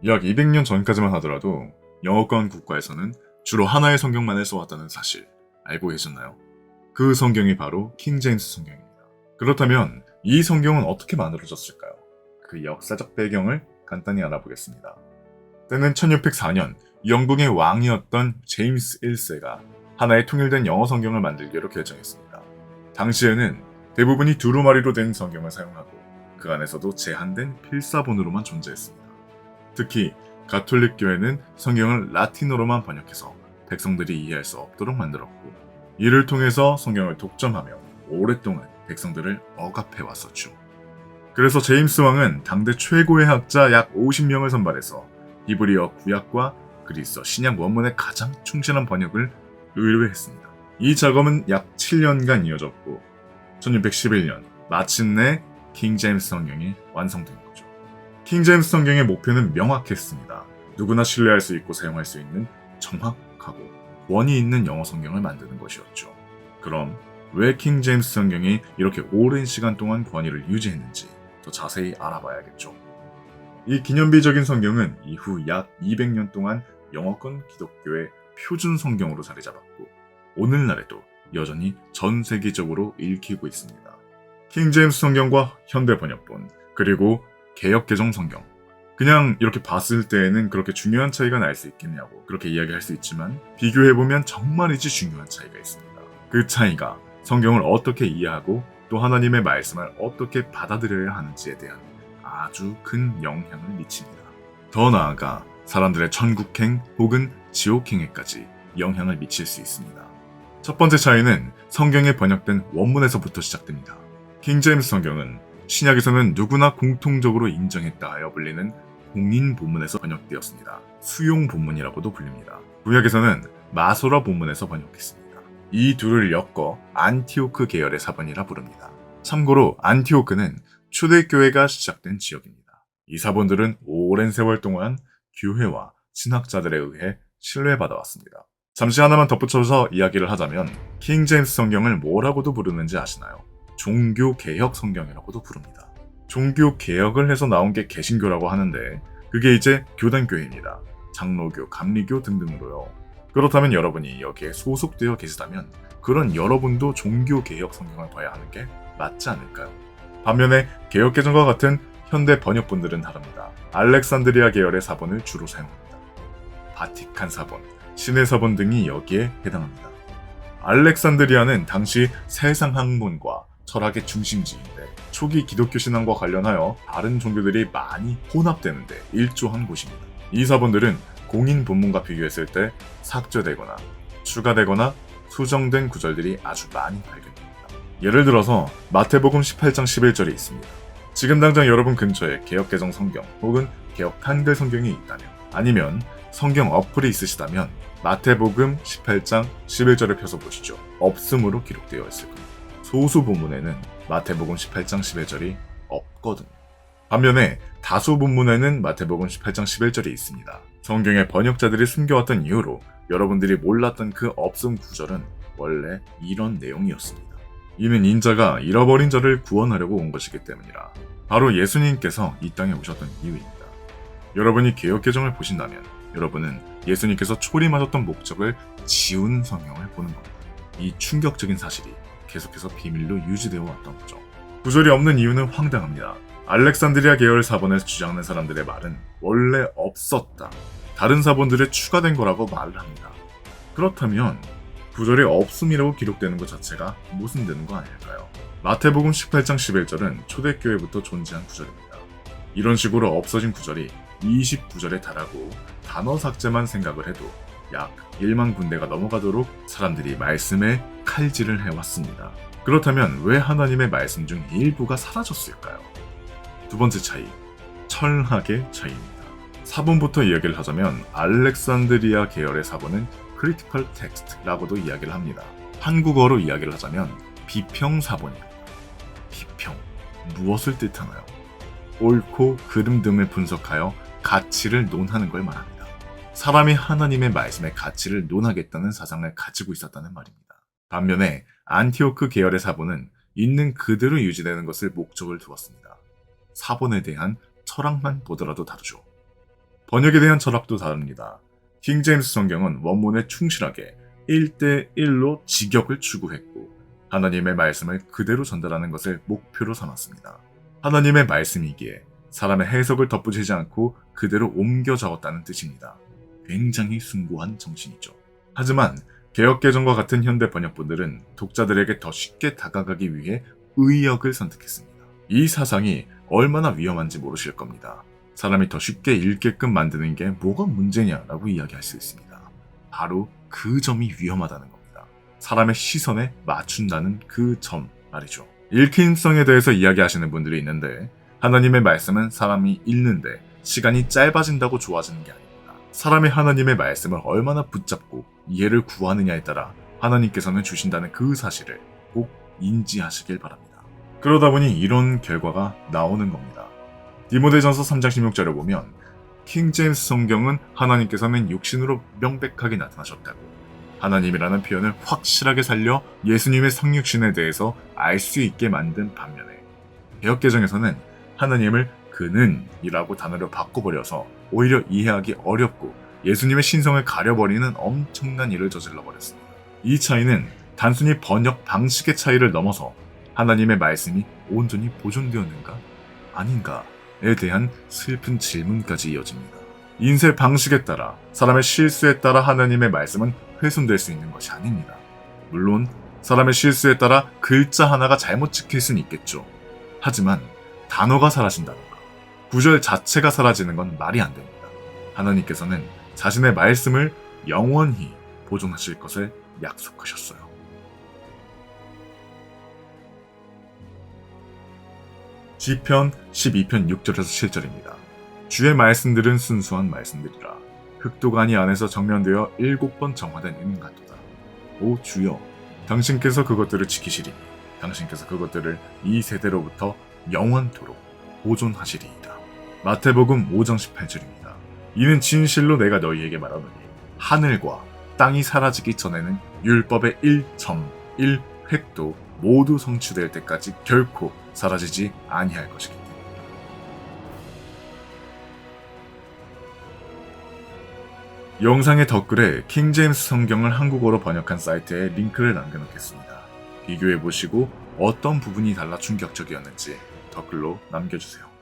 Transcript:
약 200년 전까지만 하더라도 영어권 국가에서는 주로 하나의 성경만을 써왔다는 사실 알고 계셨나요? 그 성경이 바로 킹제임스 성경입니다. 그렇다면 이 성경은 어떻게 만들어졌을까요? 그 역사적 배경을 간단히 알아보겠습니다. 때는 1604년 영국의 왕이었던 제임스 1세가 하나의 통일된 영어 성경을 만들기로 결정했습니다. 당시에는 대부분이 두루마리로 된 성경을 사용하고 그 안에서도 제한된 필사본으로만 존재했습니다. 특히 가톨릭 교회는 성경을 라틴어로만 번역해서 백성들이 이해할 수 없도록 만들었고, 이를 통해서 성경을 독점하며 오랫동안 백성들을 억압해 왔었죠. 그래서 제임스 왕은 당대 최고의 학자 약 50명을 선발해서 히브리어 구약과 그리스어 신약 원문의 가장 충실한 번역을 의뢰했습니다. 이 작업은 약 7년간 이어졌고 1611년 마침내 킹제임스 성경이 완성된 거죠. 킹제임스 성경의 목표는 명확했습니다. 누구나 신뢰할 수 있고 사용할 수 있는 정확하고 원이 있는 영어 성경을 만드는 것이었죠. 그럼 왜 킹제임스 성경이 이렇게 오랜 시간 동안 권위를 유지했는지 더 자세히 알아봐야겠죠. 이 기념비적인 성경은 이후 약 200년 동안 영어권 기독교의 표준 성경으로 자리 잡았고, 오늘날에도 여전히 전 세계적으로 읽히고 있습니다. 킹제임스 성경과 현대 번역본, 그리고 개역개정 성경. 그냥 이렇게 봤을 때에는 그렇게 중요한 차이가 날 수 있겠냐고 그렇게 이야기할 수 있지만, 비교해보면 정말이지 중요한 차이가 있습니다. 그 차이가 성경을 어떻게 이해하고 또 하나님의 말씀을 어떻게 받아들여야 하는지에 대한 아주 큰 영향을 미칩니다. 더 나아가 사람들의 천국행 혹은 지옥행에까지 영향을 미칠 수 있습니다. 첫 번째 차이는 성경에 번역된 원문에서부터 시작됩니다. 킹제임스 성경은 신약에서는 누구나 공통적으로 인정했다 하여 불리는 공인 본문에서 번역되었습니다. 수용 본문이라고도 불립니다. 구약에서는 마소라 본문에서 번역했습니다. 이 둘을 엮어 안티오크 계열의 사본이라 부릅니다. 참고로 안티오크는 초대교회가 시작된 지역입니다. 이 사본들은 오랜 세월 동안 교회와 신학자들에 의해 신뢰받아왔습니다. 잠시 하나만 덧붙여서 이야기를 하자면 킹제임스 성경을 뭐라고도 부르는지 아시나요? 종교개혁 성경이라고도 부릅니다. 종교개혁을 해서 나온 게 개신교라고 하는데 그게 이제 교단교회입니다. 장로교, 감리교 등등으로요. 그렇다면 여러분이 여기에 소속되어 계시다면 그런 여러분도 종교개혁 성경을 봐야 하는 게 맞지 않을까요? 반면에 개역개정과 같은 현대 번역본들은 다릅니다. 알렉산드리아 계열의 사본을 주로 사용합니다. 바티칸 사본, 신의 사본 등이 여기에 해당합니다. 알렉산드리아는 당시 세상 학문과 철학의 중심지인데 초기 기독교 신앙과 관련하여 다른 종교들이 많이 혼합되는데 일조한 곳입니다. 이 사본들은 공인 본문과 비교했을 때 삭제되거나 추가되거나 수정된 구절들이 아주 많이 발견됩니다. 예를 들어서 마태복음 18장 11절이 있습니다. 지금 당장 여러분 근처에 개역개정 성경 혹은 개역 한글 성경이 있다면, 아니면 성경 어플이 있으시다면 마태복음 18장 11절을 펴서 보시죠. 없음으로 기록되어 있을 겁니다. 소수 본문에는 마태복음 18장 11절이 없거든요. 반면에 다수 본문에는 마태복음 18장 11절이 있습니다. 성경의 번역자들이 숨겨왔던 이유로 여러분들이 몰랐던 그 없음 구절은 원래 이런 내용이었습니다. 이는 인자가 잃어버린 자를 구원하려고 온 것이기 때문이라. 바로 예수님께서 이 땅에 오셨던 이유입니다. 여러분이 개역개정을 보신다면 여러분은 예수님께서 초림하셨던 목적을 지운 성경을 보는 겁니다. 이 충격적인 사실이 계속해서 비밀로 유지되어 왔던 거죠. 구절이 없는 이유는 황당합니다. 알렉산드리아 계열 사본을 주장하는 사람들의 말은 원래 없었다, 다른 사본들에 추가된 거라고 말을 합니다. 그렇다면 구절이 없음이라고 기록되는 것 자체가 모순되는 거 아닐까요? 마태복음 18장 11절은 초대교회부터 존재한 구절입니다. 이런 식으로 없어진 구절이 29절에 달하고 단어 삭제만 생각을 해도 약 1만 군데가 넘어가도록 사람들이 말씀에 칼질을 해왔습니다. 그렇다면 왜 하나님의 말씀 중 일부가 사라졌을까요? 두 번째 차이, 철학의 차이입니다. 사본부터 이야기를 하자면 알렉산드리아 계열의 사본은 크리티컬 텍스트라고도 이야기를 합니다. 한국어로 이야기를 하자면 비평 사본입니다. 비평, 무엇을 뜻하나요? 옳고 그름 등을 분석하여 가치를 논하는 걸 말합니다. 사람이 하나님의 말씀의 가치를 논하겠다는 사상을 가지고 있었다는 말입니다. 반면에 안티오크 계열의 사본은 있는 그대로 유지되는 것을 목적을 두었습니다. 사본에 대한 철학만 보더라도 다르죠. 번역에 대한 철학도 다릅니다. 킹제임스 성경은 원문에 충실하게 1대1로 직역을 추구했고 하나님의 말씀을 그대로 전달하는 것을 목표로 삼았습니다. 하나님의 말씀이기에 사람의 해석을 덧붙이지 않고 그대로 옮겨 적었다는 뜻입니다. 굉장히 숭고한 정신이죠. 하지만 개역개정과 같은 현대 번역본들은 독자들에게 더 쉽게 다가가기 위해 의역을 선택했습니다. 이 사상이 얼마나 위험한지 모르실 겁니다. 사람이 더 쉽게 읽게끔 만드는 게 뭐가 문제냐라고 이야기할 수 있습니다. 바로 그 점이 위험하다는 겁니다. 사람의 시선에 맞춘다는 그 점 말이죠. 읽힘성에 대해서 이야기하시는 분들이 있는데 하나님의 말씀은 사람이 읽는데 시간이 짧아진다고 좋아지는 게 아닙니다. 사람이 하나님의 말씀을 얼마나 붙잡고 이해를 구하느냐에 따라 하나님께서는 주신다는 그 사실을 꼭 인지하시길 바랍니다. 그러다 보니 이런 결과가 나오는 겁니다. 디모데전서 3장 16절을 보면 킹제임스 성경은 하나님께서는 육신으로 명백하게 나타나셨다고 하나님이라는 표현을 확실하게 살려 예수님의 성육신에 대해서 알 수 있게 만든 반면에 개역개정에서는 하나님을 그는 이라고 단어로 바꿔버려서 오히려 이해하기 어렵고 예수님의 신성을 가려버리는 엄청난 일을 저질러버렸습니다. 이 차이는 단순히 번역 방식의 차이를 넘어서 하나님의 말씀이 온전히 보존되었는가? 아닌가에 대한 슬픈 질문까지 이어집니다. 인쇄 방식에 따라 사람의 실수에 따라 하나님의 말씀은 훼손될 수 있는 것이 아닙니다. 물론 사람의 실수에 따라 글자 하나가 잘못 찍힐 수는 있겠죠. 하지만 단어가 사라진다던가 구절 자체가 사라지는 건 말이 안 됩니다. 하나님께서는 자신의 말씀을 영원히 보존하실 것을 약속하셨어요. 시편 12편 6절에서 7절입니다. 주의 말씀들은 순수한 말씀들이라. 흑도가니 안에서 정면되어 7번 정화된 은 같도다. 오 주여, 당신께서 그것들을 지키시리니 당신께서 그것들을 이 세대로부터 영원토록 보존하시리이다. 마태복음 5장 18절입니다. 이는 진실로 내가 너희에게 말하노니 하늘과 땅이 사라지기 전에는 율법의 1.1획도 모두 성취될 때까지 결코 사라지지 아니할 것이기 때문이다. 영상의 댓글에 킹제임스 성경을 한국어로 번역한 사이트에 링크를 남겨놓겠습니다. 비교해보시고 어떤 부분이 달라 충격적이었는지 댓글로 남겨주세요.